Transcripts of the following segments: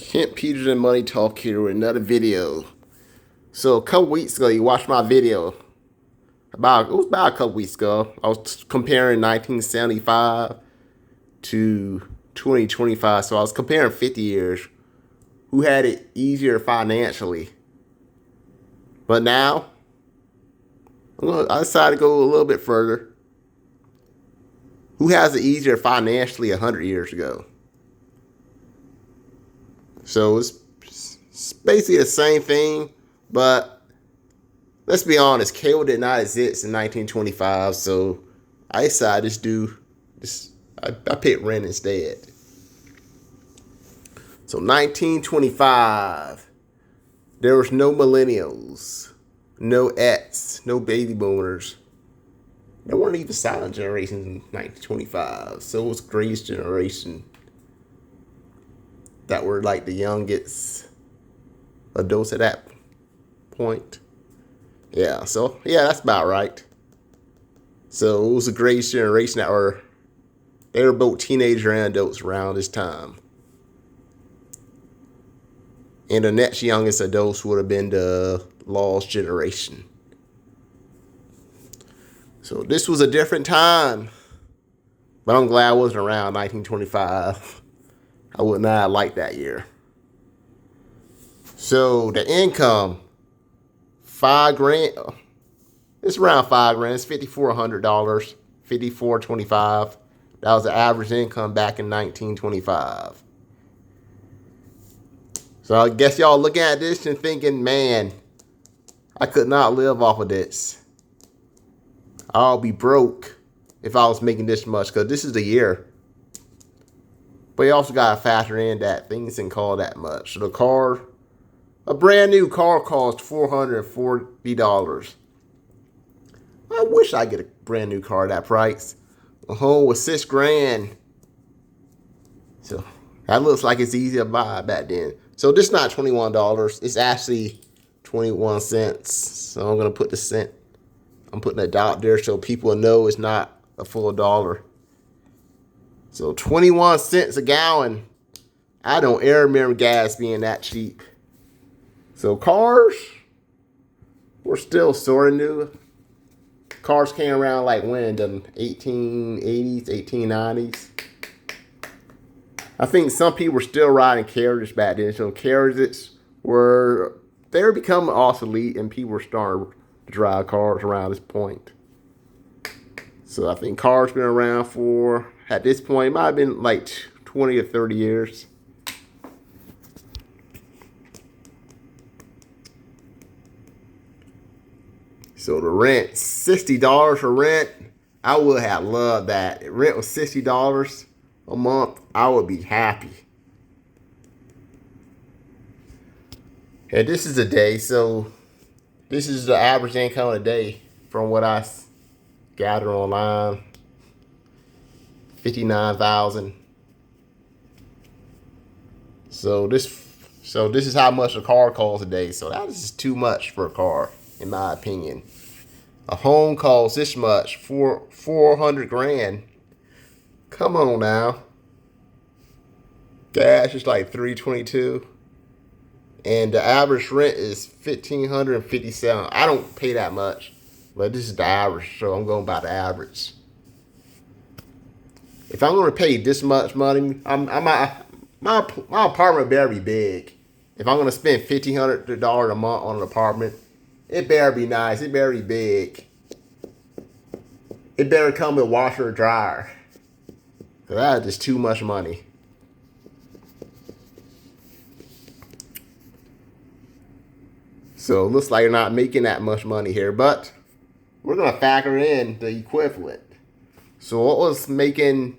Kent Peterson Money Talk here with another video. So a couple weeks ago, you watched my video. It was about a couple weeks ago. I was comparing 1975 to 2025. So I was comparing 50 years. Who had it easier financially? But now, I decided to go a little bit further. Who has it easier financially 100 years ago? So it's basically the same thing, but let's be honest, cable did not exist in 1925, so I decided to just do this. I picked rent instead. So 1925, there was no millennials, no X, no baby boomers. There weren't even silent generations in 1925, so it was Grace generation that were like the youngest adults at that point. Yeah, so yeah, that's about right. So it was a great generation they were both teenagers and adults around this time. And the next youngest adults would have been the Lost generation. So this was a different time. But I'm glad I wasn't around 1925. I would not have liked that year. So the income, $5,000. It's around $5,000. It's $5,400. $5,425. That was the average income back in 1925. So I guess y'all looking at this and thinking, man, I could not live off of this. I'll be broke if I was making this much, because this is the year. But you also got to factor in that things didn't cost that much. So a brand new car costs $440. I wish I get a brand new car at that price. A home was $6,000. So that looks like it's easy to buy back then. So this is not $21. It's actually 21 cents. So I'm gonna put the cent. I'm putting a dot there so people know it's not a full dollar. So 21 cents a gallon. I don't ever remember gas being that cheap. So cars were still sort of new. Cars came around like when? The 1880s, 1890s. I think some people were still riding carriages back then. So carriages were becoming obsolete and people were starting to drive cars around this point. So I think cars been around for, at this point, it might have been like 20 or 30 years. So the rent, $60 for rent. I would have loved that. If rent was $60 a month, I would be happy. And this is a day, so this is the average income a day from what I gather online. 59,000. So this is how much a car costs a day. So that is too much for a car, in my opinion. A home costs this much for $400,000. Come on now. Gas is like $322, and the average rent is $1,557. I don't pay that much, but this is the average, so I'm going by the average. If I'm going to pay this much money, my apartment better be big. If I'm going to spend $1,500 a month on an apartment, it better be nice. It better be big. It better come with washer or dryer. So that is just too much money. So it looks like you're not making that much money here, but we're going to factor in the equivalent. So what was making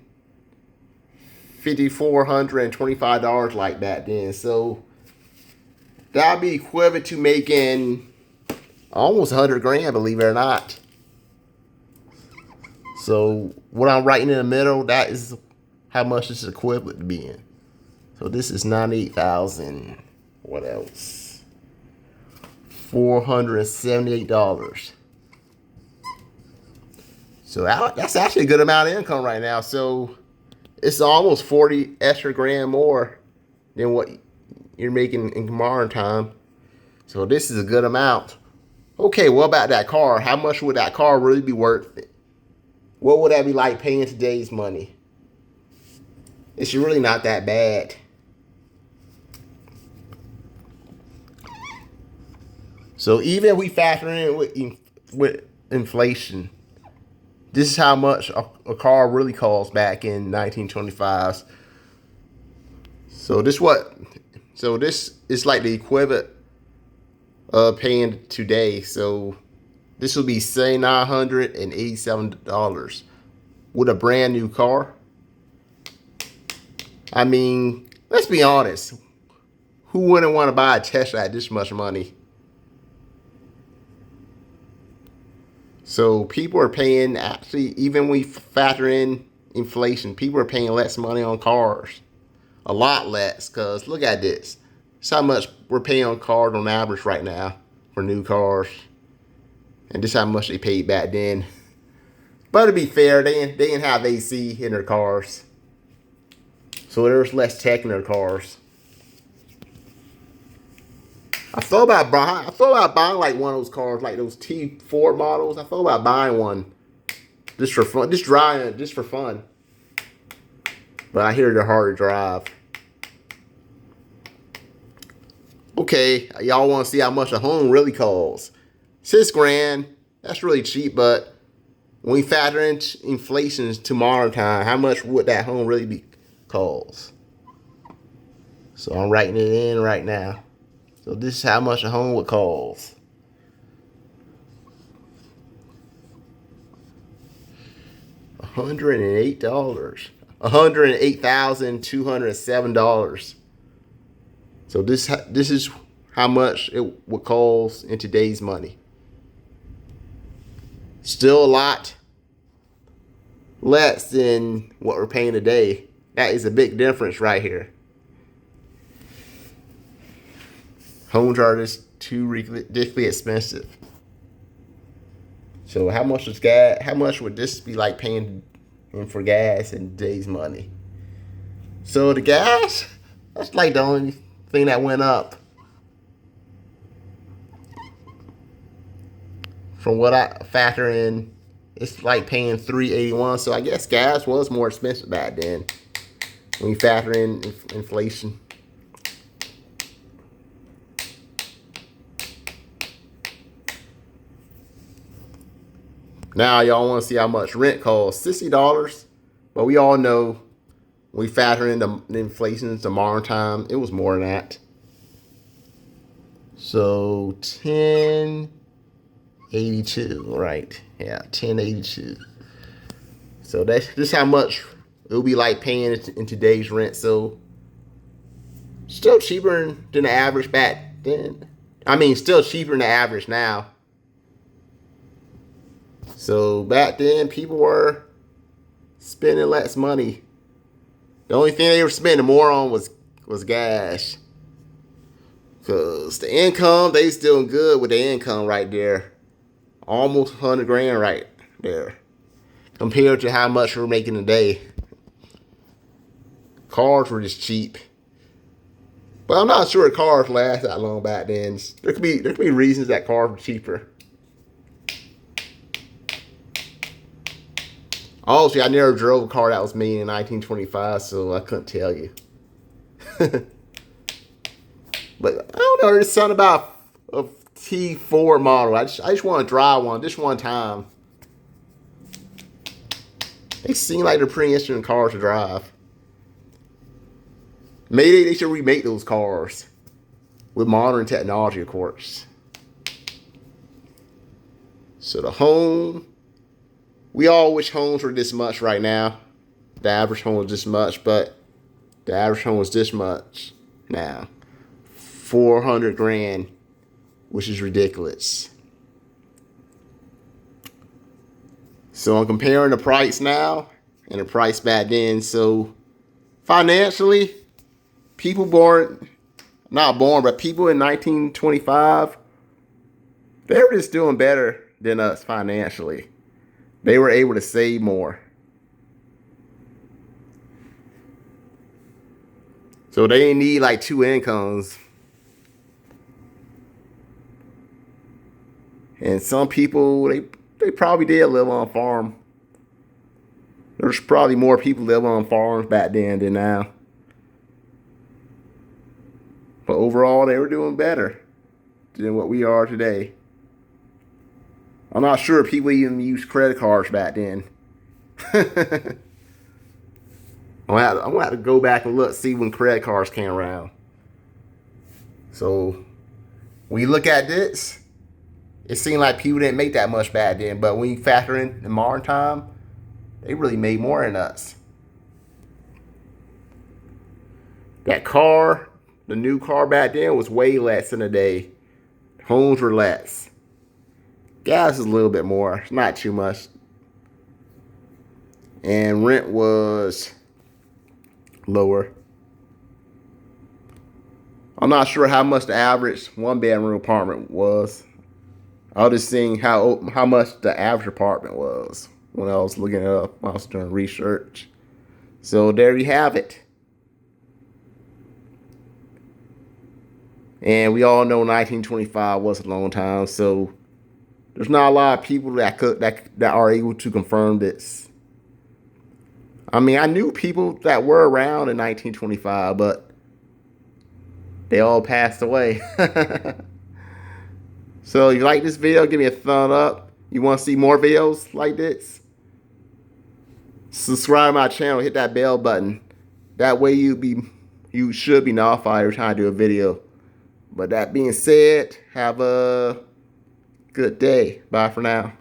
$5,425 like that then? So that'd be equivalent to making almost $100,000, believe it or not. So what I'm writing in the middle, that is how much this is equivalent to being. So this is 98,000. What else? $478. So that's actually a good amount of income right now. So it's almost 40 extra grand more than what you're making in modern time. So this is a good amount. Okay, what about that car? How much would that car really be worth? What would that be like paying today's money? It's really not that bad. So even if we factor in with inflation, this is how much a car really cost back in 1925s. So this is like the equivalent of paying today. So this will be say $987 with a brand new car. I mean, let's be honest. Who wouldn't want to buy a Tesla at this much money? So people are paying, actually, even when we factor in inflation, people are paying less money on cars. A lot less, because look at this. That's how much we're paying on cars on average right now for new cars. And this is how much they paid back then. But to be fair, they didn't have AC in their cars. So there's less tech in their cars. I thought about buying like one of those cars, like those T4 models. I thought about buying one just for fun, just driving it just for fun. But I hear they're hard to drive. Okay, y'all want to see how much a home really costs? $6,000. That's really cheap, but when we factor in inflation to modern time, how much would that home really be cost? So I'm writing it in right now. So this is how much a home would cost. $108. $108,207. So this is how much it would cost in today's money. Still a lot less than what we're paying today. That is a big difference right here. Homes are just too ridiculously expensive. So how much was gas? How much would this be like paying for gas in today's money? So the gas, that's like the only thing that went up. From what I factor in, it's like paying $3.81. So I guess gas was more expensive back then when you factor in inflation. Now y'all want to see how much rent costs. $60. But we all know when we factor in the inflation to modern time, it was more than that. So 1082, right? Yeah, 1082. So this is how much it will be like paying in today's rent. So still cheaper than the average back then. I mean, still cheaper than the average now. So back then, people were spending less money. The only thing they were spending more on was gas. Because the income, they was doing good with the income right there. Almost $100,000 right there. Compared to how much we're making today. Cars were just cheap. But I'm not sure cars last that long back then. There could be reasons that cars were cheaper. Also, I never drove a car that was made in 1925, so I couldn't tell you. But I don't know, there's something about a T4 model. I just want to drive one just one time. They seem like they're pretty interesting cars to drive. Maybe they should remake those cars with modern technology, of course. So the home. We all wish homes were this much right now. The average home is this much, but the average home is this much now. $400,000, which is ridiculous. So I'm comparing the price now and the price back then. So financially, people but people in 1925, they were just doing better than us financially. They were able to save more. So they didn't need like 2 incomes. And some people, they probably did live on a farm. There's probably more people living on farms back then than now. But overall, they were doing better than what we are today. I'm not sure if people even used credit cards back then. I'm gonna have to go back and look, see when credit cards came around. So when you look at this, it seemed like people didn't make that much back then. But when you factor in the modern time, they really made more than us. That car, the new car back then was way less than today. Homes were less. Gas is a little bit more, not too much. And rent was lower. I'm not sure how much the average 1-bedroom apartment was. I was just seeing how much the average apartment was when I was looking it up, when I was doing research. So there you have it. And we all know 1925 was a long time, so there's not a lot of people that are able to confirm this. I mean, I knew people that were around in 1925, but they all passed away. So if you like this video, give me a thumb up. You want to see more videos like this? Subscribe to my channel, hit that bell button. That way you should be notified every time I do a video. But that being said, have a good day. Bye for now.